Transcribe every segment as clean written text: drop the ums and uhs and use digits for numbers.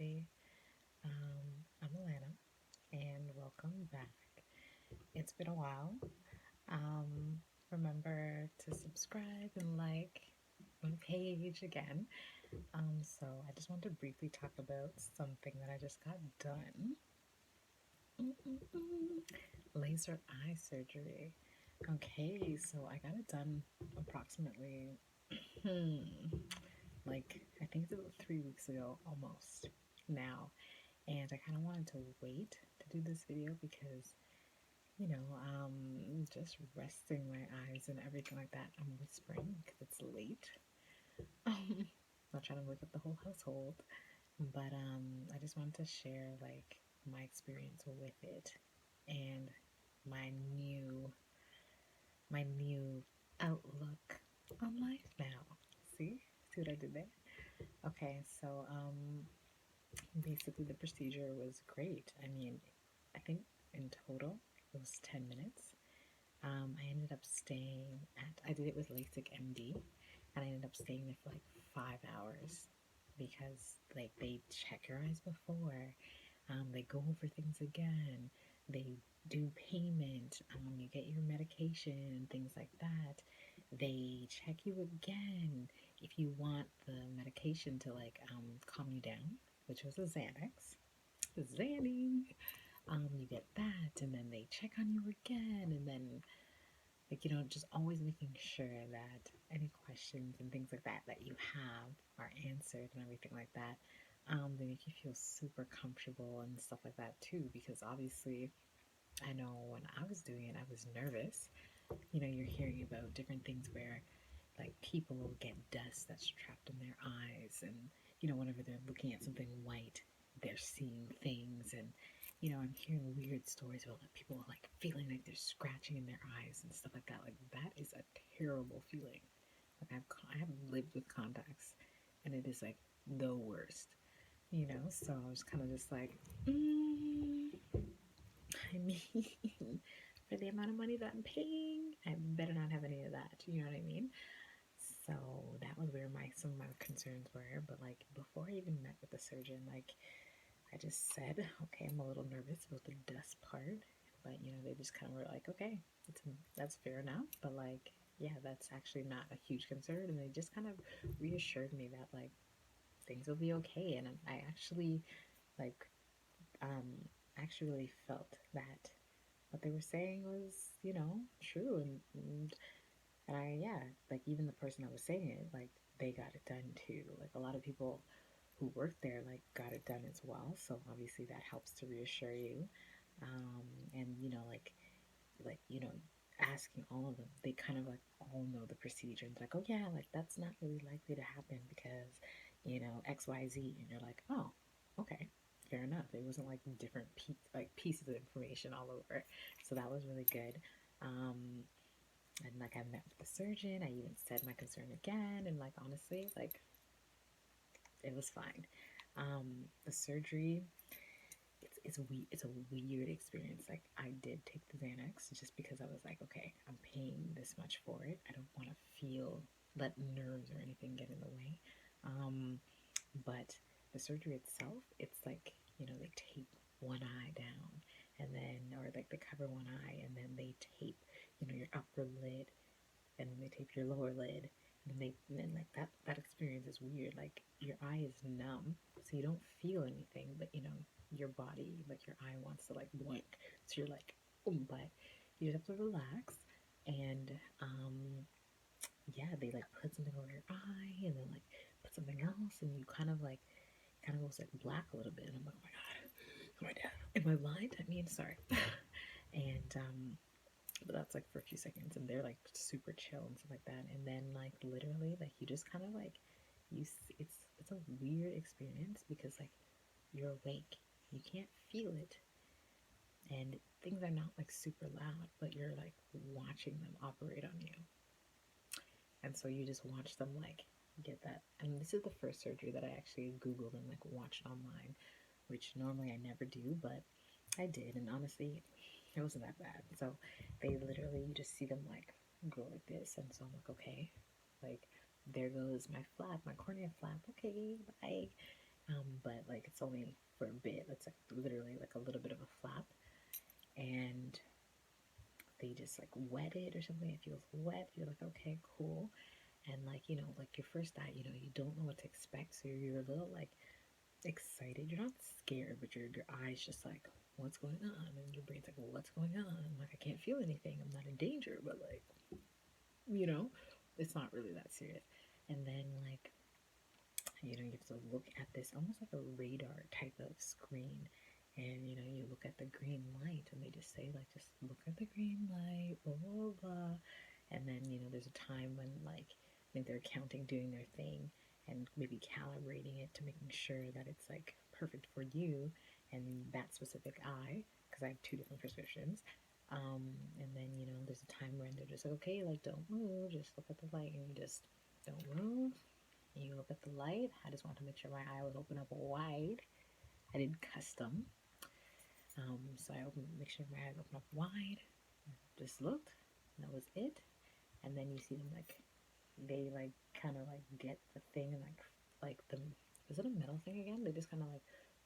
everybody. I'm Alana, and welcome back. It's been a while. Um, Remember to subscribe and like my page again. So I just want to briefly talk about something that I just got done. Laser eye surgery. Okay, so I got it done approximately, like I think it's about 3 weeks ago, almost now. And I kind of wanted to wait to do this video because, just resting my eyes and everything like that. I'm whispering because it's late. Not trying to wake up the whole household, but I just wanted to share like my experience with it and my new my new outlook on life now. See what I did there? Okay, so basically the procedure was great. I mean, I think in total it was 10 minutes. I ended up staying I did it with Lasik MD, and I ended up staying there for like 5 hours because like they check your eyes before, they go over things again, they do payment, you get your medication and things like that. They check you again if you want the medication to like calm you down, which was a Xanax. Xanny. You get that, and then they check on you again, and then like just always making sure that any questions and things like that that you have are answered and everything like that. They make you feel super comfortable and stuff like that too, because obviously I know when I was doing it, I was nervous. You're hearing about different things where like people get dust that's trapped in their eyes, and whenever they're looking at something white, they're seeing things. And I'm hearing weird stories about like people like feeling like they're scratching in their eyes and stuff like that. Like that is a terrible feeling. Like I have lived with contacts, and it is like the worst. So I was kind of just like, I mean, for the amount of money that I'm paying, I better not have any of that. You know what I mean? So that was where some of my concerns were. But like before I even met with the surgeon, like I just said, okay, I'm a little nervous about the dust part. But they just kind of were like, okay, that's fair enough. But like, yeah, that's actually not a huge concern. And they just kind of reassured me that like things will be okay. And I actually like actually really felt that what they were saying was, true. And I, yeah, like even the person that was saying it, like they got it done too. Like a lot of people who worked there, like got it done as well. So obviously that helps to reassure you. And asking all of them, they kind of like all know the procedure. And like, oh yeah, like that's not really likely to happen because, X, Y, Z. And you're like, oh, okay, fair enough. It wasn't like different pieces of information all over. So that was really good. Um, and like I met with the surgeon, I even said my concern again, and like honestly, like it was fine. The surgery, it's a weird experience. Like I did take the Xanax just because I was like, okay, I'm paying this much for it. I don't want to let nerves or anything get in the way. Um, but the surgery itself, it's like they tape one eye down, and then or like they cover one eye, and then they tape your upper lid, and then they tape your lower lid, and then like that experience is weird. Like your eye is numb, so you don't feel anything, but your body, like your eye wants to like blink, so you're like, oh, but you just have to relax. And yeah, they like put something over your eye, and then like put something else, and you kind of goes like black a little bit, and I'm like, oh my god, am I blind? I mean, sorry. And but that's like for a few seconds, and they're like super chill and stuff like that. And then like literally like you just kind of like it's a weird experience because like you're awake, you can't feel it, and things are not like super loud, but you're like watching them operate on you. And so you just watch them like get that. And this is the first surgery that I actually googled and like watched online, which normally I never do, but I did. And honestly, it wasn't that bad. So they literally, you just see them like go like this. And so I'm like, okay, like there goes my flap, my cornea flap. Okay, bye. But like it's only for a bit. It's like literally like a little bit of a flap, and they just like wet it or something. It feels wet. You're like, okay, cool. And like, you know, like your first eye, you know, you don't know what to expect. So you're a little like excited. You're not scared, but your eyes just like, what's going on? And your brain's like, well, what's going on? Like, I can't feel anything. I'm not in danger, but like, you know, it's not really that serious. And then like, you know, you have to look at this almost like a radar type of screen. And you know, you look at the green light and they just say like just look at the green light, blah blah blah. And then, you know, there's a time when like I think they're counting, doing their thing and maybe calibrating it to making sure that it's like perfect for you and that specific eye, because I have two different prescriptions. And then, you know, there's a time when they're just like, okay, like don't move, just look at the light, and you just don't move. You look at the light. I just wanted to make sure my eye would open up wide. I did custom. So I make sure my eyes open up wide. Just looked. And that was it. And then you see them like, they like kind of like get the thing and like the, is it a metal thing again? They just kind of like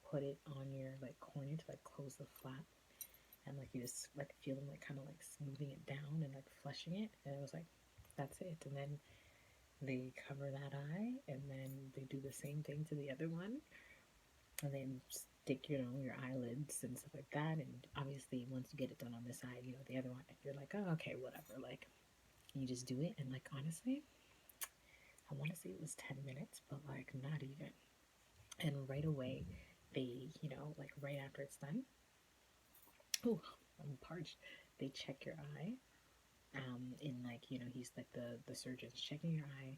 put it on your like cornea to like close the flap. And like you just like feel them like kind of like smoothing it down and like flushing it. And it was like, that's it. And then they cover that eye and then they do the same thing to the other one and then stick, you know, your eyelids and stuff like that. And obviously once you get it done on this side, you know, the other one, you're like, oh, okay, whatever, like you just do it. And like honestly, I want to say it was 10 minutes, but like not even. And right away they, you know, like right after it's done, oh, I'm parched, they check your eye. In like, you know, he's like the surgeon's checking your eye,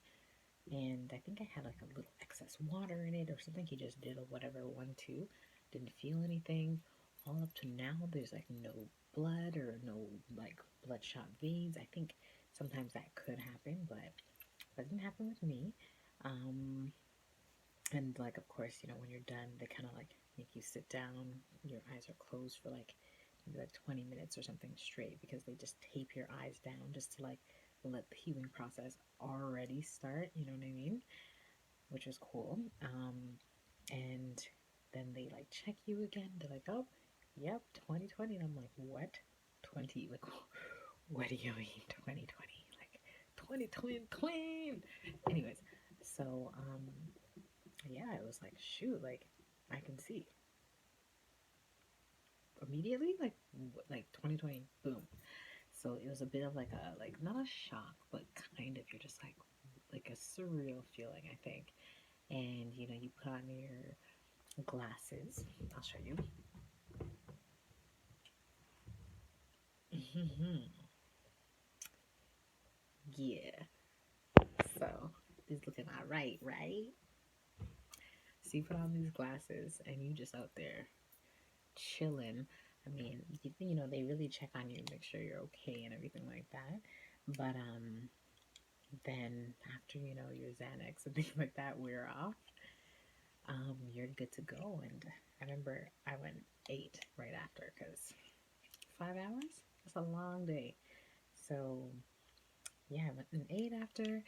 and I think I had like a little excess water in it or something. He just did a whatever 1, 2, didn't feel anything. All up to now, there's like no blood or no like bloodshot veins. I think sometimes that could happen, but that didn't happen with me. Um, and like, of course, you know, when you're done, they kind of like make you sit down. Your eyes are closed for like maybe like 20 minutes or something straight because they just tape your eyes down just to like let the healing process already start. You know what I mean? Which was cool. And then they like check you again. They're like, oh, yep, 2020. And I'm like, what? 20? Like, what do you mean 2020? Like, 2020, clean. Anyways, so, yeah, it was like, shoot, like, I can see immediately, like 2020, boom. So it was a bit of like a, like, not a shock, but kind of, you're just like a surreal feeling, I think. And, you know, you put on your glasses. I'll show you. Yeah. So it's looking all right, right? So you put on these glasses and you just out there chilling. I mean, you know, they really check on you, make sure you're okay and everything like that. But then after, you know, your Xanax and things like that wear off, you're good to go. And I remember I went 8 right after because 5 hours? That's a long day. So yeah, I went an 8 after.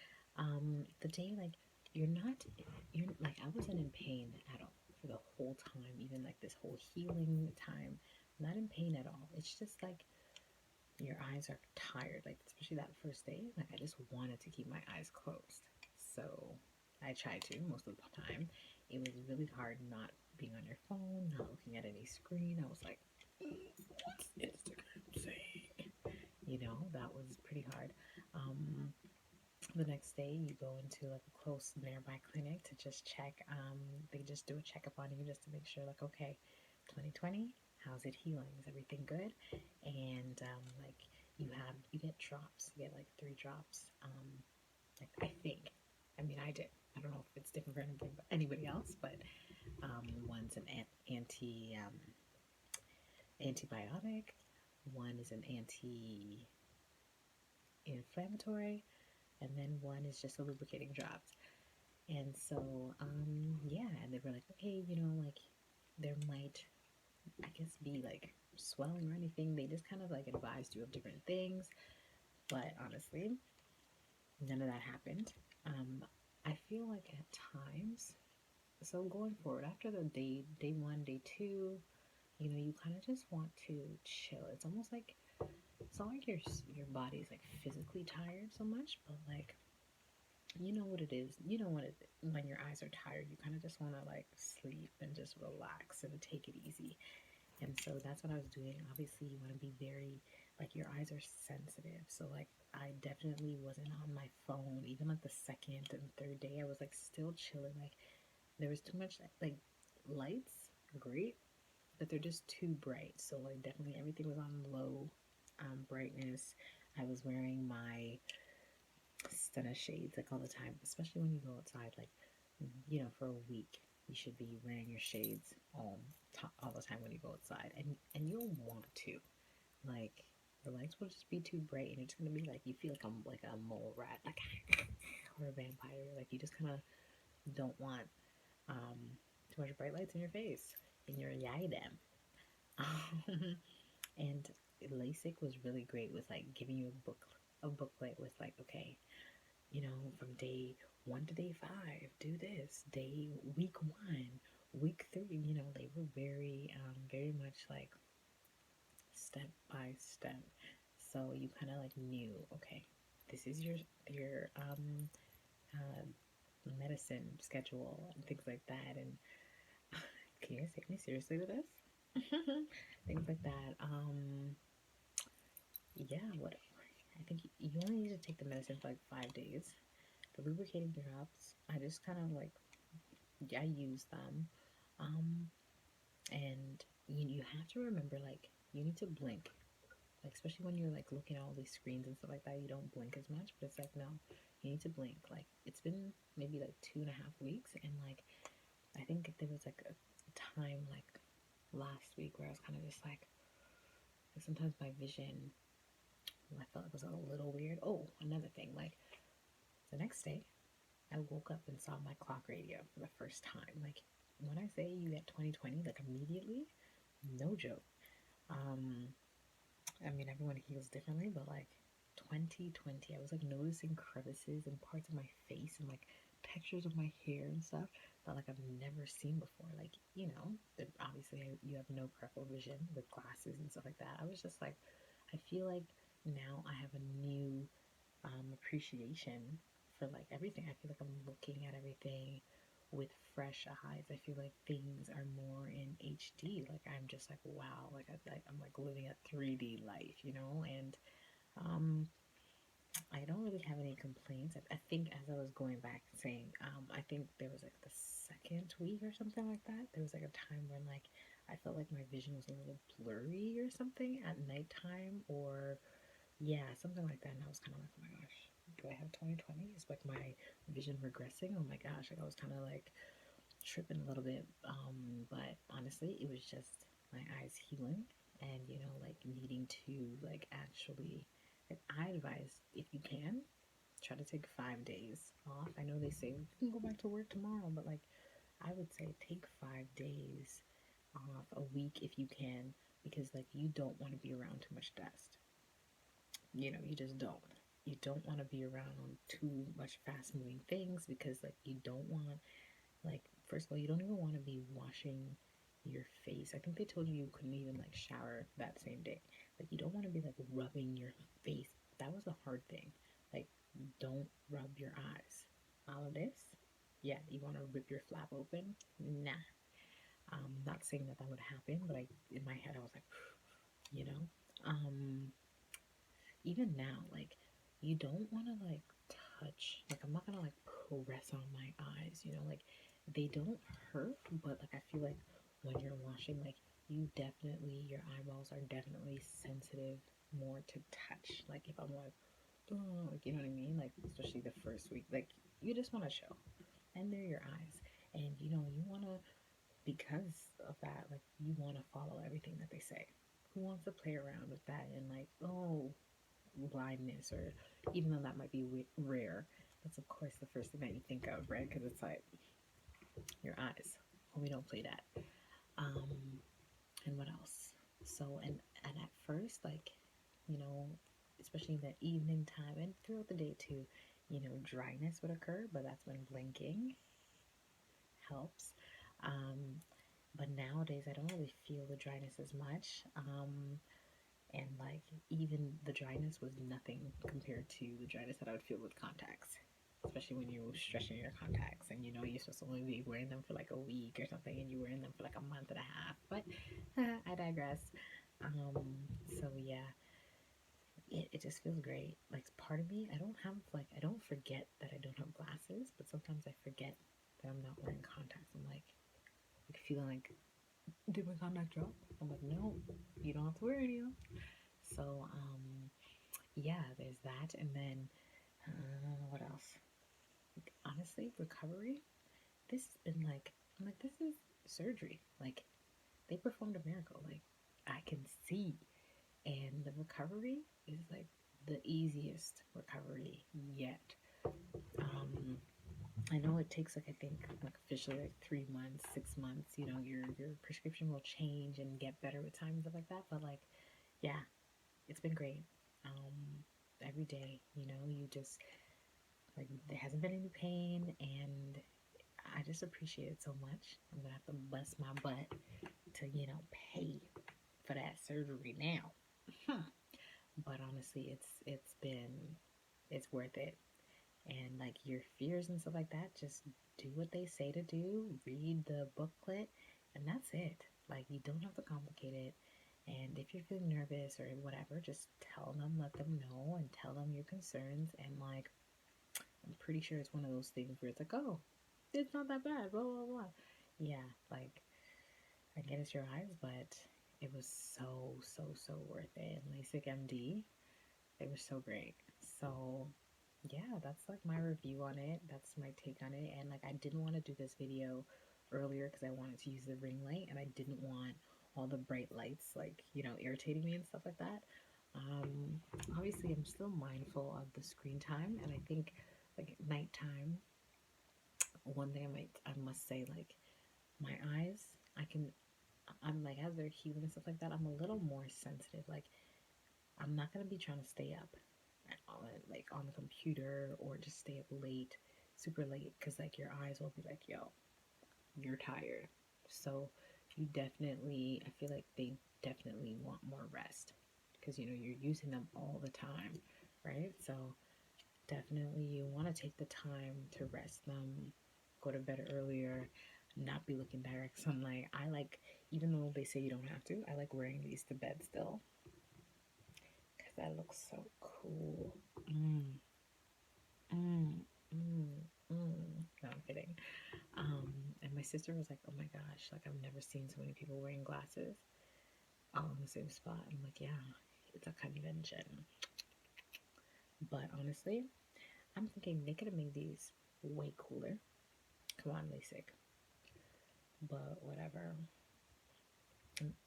The day, like, you're like, I wasn't in pain at all for the whole time, even like this whole healing time. Not in pain at all. It's just like your eyes are tired, like, especially that first day. Like, I just wanted to keep my eyes closed. So I tried to most of the time. It was really hard not being on your phone, not looking at any screen. I was like, what's Instagram saying? You know, that was pretty hard. Um, the next day, you go into like a close nearby clinic to just check. They just do a checkup on you just to make sure, like, okay, 2020, how's it healing? Is everything good? And like you get drops. You get like 3 drops. Like, I think. I mean, I did. I don't know if it's different for anybody else, but one's an antibiotic. One is an anti-inflammatory, and then one is just a lubricating drops. And so, yeah, and they were like, okay, you know, like there might, I guess, be like swelling or anything. They just kind of like advised you of different things, but honestly, none of that happened. I feel like at times, So going forward, after the day one, day two, you kind of just want to chill. It's not like your body's like physically tired so much, but like you know what it is. You know what it when your eyes are tired, you kind of just want to like sleep and just relax and take it easy. And so that's what I was doing. Obviously, you want to be very like your eyes are sensitive. So like I definitely wasn't on my phone. Even like the second and third day, I was like still chilling. Like there was too much like lights, are great, but they're just too bright. So like definitely everything was on low brightness. I was wearing my stunner shades like all the time, especially when you go outside. Like for a week, you should be wearing your shades all the time when you go outside, and you'll want to. Like the lights will just be too bright, and it's gonna be like you feel like I'm like a mole rat, like or a vampire. Like you just kind of don't want too much bright lights in your face in your diadem. And Lasik was really great with like giving you a booklet with like, okay, from day one to day five, do this. Week one, week three, they were very much like step by step. So you kind of like knew, okay, this is your uh, medicine schedule and things like that. And can you guys take me seriously with this? Things like that. Yeah, what I think you only need to take the medicine for like 5 days. The lubricating drops, I just kind of like, yeah, I use them. Um, and you have to remember, like, you need to blink. Like, especially when you're like looking at all these screens and stuff like that, you don't blink as much. But it's like, no, you need to blink. Like, it's been maybe like 2.5 weeks, and like, I think there was like a time like last week where I was kind of just like sometimes my vision, I felt it was a little weird. Oh, another thing, like the next day, I woke up and saw my clock radio for the first time. Like when I say you get 2020, like immediately, no joke. Um, I mean everyone heals differently, but like 2020, I was like noticing crevices and parts of my face and like textures of my hair and stuff that like I've never seen before. Like obviously you have no peripheral vision with glasses and stuff like that. I was just like, I feel like now I have a new appreciation for like everything. I feel like I'm looking at everything with fresh eyes. I feel like things are more in HD. Like I'm just like wow. I'm like living a 3D life, And um, I don't really have any complaints. I think as I was going back saying, I think there was like the second week or something like that. There was like a time when like I felt like my vision was a little blurry or something at nighttime or yeah, something like that. And I was kind of like, oh my gosh, do I have 2020? Is like my vision regressing? Oh my gosh, like I was kind of like tripping a little bit. But honestly, it was just my eyes healing and like needing to like actually. Like, I advise if you can try to take 5 days off. I know they say you can go back to work tomorrow, but like I would say take 5 days off a week if you can because like you don't want to be around too much dust. You just don't. You don't want to be around too much fast moving things because like you don't want like first of all you don't even want to be washing your face. I think they told you couldn't even like shower that same day. Like you don't want to be like rubbing your face. That was a hard thing. Like don't rub your eyes. All of this, yeah, you want to rip your flap open? Nah. Not saying that would happen, but in my head I was like, you know. Um, Even now, like you don't want to like touch. Like I'm not gonna like press on my eyes. Like they don't hurt, but like I feel like when you're washing, like your eyeballs are definitely sensitive more to touch. Like if I'm like, oh, like you know what I mean? Like especially the first week, like you just want to show, and they're your eyes, and you want to because of that, like you want to follow everything that they say. Who wants to play around with that and like, oh, blindness, or even though that might be rare, that's of course the first thing that you think of, right? Because it's like your eyes. Well, we don't play that. Um, and what else? So, and at first, like, you know, especially in the evening time and throughout the day too, dryness would occur, but that's when blinking helps. Um, but nowadays, I don't really feel the dryness as much. And like even the dryness was nothing compared to the dryness that I would feel with contacts, especially when you're stretching your contacts and you know you're supposed to only be wearing them for like a week or something, and you're wearing them for like a month and a half. But I digress. So yeah, it just feels great. Like part of me, I don't forget that I don't have glasses, but sometimes I forget that I'm not wearing contacts. I'm like feeling like, did my contact drop? I'm like, no, you don't have to wear any of them. So yeah, there's that. And then what else? Like, honestly, recovery. This has been like, I'm like, this is surgery. Like, they performed a miracle. Like, I can see. And the recovery is like the easiest recovery yet. Um, I know it takes like I think like officially like 3 months, 6 months. You know, your prescription will change and get better with time and stuff like that. But like, yeah, it's been great. Every day, you know, you just like there hasn't been any pain, and I just appreciate it so much. I'm gonna have to bust my butt to pay for that surgery now. But honestly, it's worth it. And like your fears and stuff like that, just do what they say to do. Read the booklet, and that's it. Like you don't have to complicate it. And if you're feeling nervous or whatever, just tell them, let them know, and tell them your concerns. And like, I'm pretty sure it's one of those things where it's like, oh, it's not that bad, blah, blah, blah. Yeah, like, I get it's your eyes, but it was so, so, so worth it. And Lasik MD, they were so great. So, yeah, that's like my review on it. That's my take on it. And like, I didn't want to do this video earlier because I wanted to use the ring light and I didn't want all the bright lights, like, irritating me and stuff like that. Um, Obviously, I'm still mindful of the screen time, and I think like at nighttime, one thing I must say, like my eyes, I'm like as they're healing and stuff like that, I'm a little more sensitive. Like I'm not gonna be trying to stay up like on the computer or just stay up late, super late, because like your eyes will be like, yo, you're tired. So you definitely, I feel like they definitely want more rest because you're using them all the time, right? So definitely you want to take the time to rest them, go to bed earlier, not be looking direct sunlight. I like, even though they say you don't have to, I like wearing these to bed still because that looks so cool. Mm, mm, mm, mm. No, I'm kidding. And my sister was like, oh my gosh, like I've never seen so many people wearing glasses all in the same spot. I'm like, yeah, it's a convention. But honestly, I'm thinking they could have made these way cooler. Come on, Lasik. But whatever.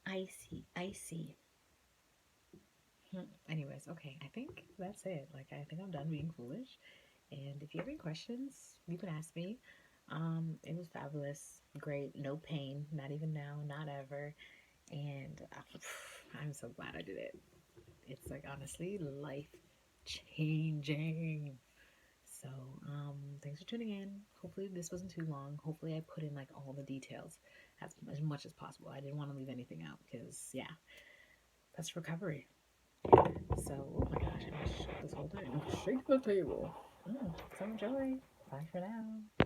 Icy, icy. Anyways, okay, I think that's it. Like, I think I'm done being foolish. And if you have any questions, you can ask me. It was fabulous, great, no pain, not even now, not ever. And I'm so glad I did it. It's like honestly life changing. So, thanks for tuning in. Hopefully, this wasn't too long. Hopefully, I put in like all the details as much as possible. I didn't want to leave anything out because, yeah, that's recovery. So, oh my gosh, I'm gonna shake this whole thing. Shake the table. So enjoy. Bye for now.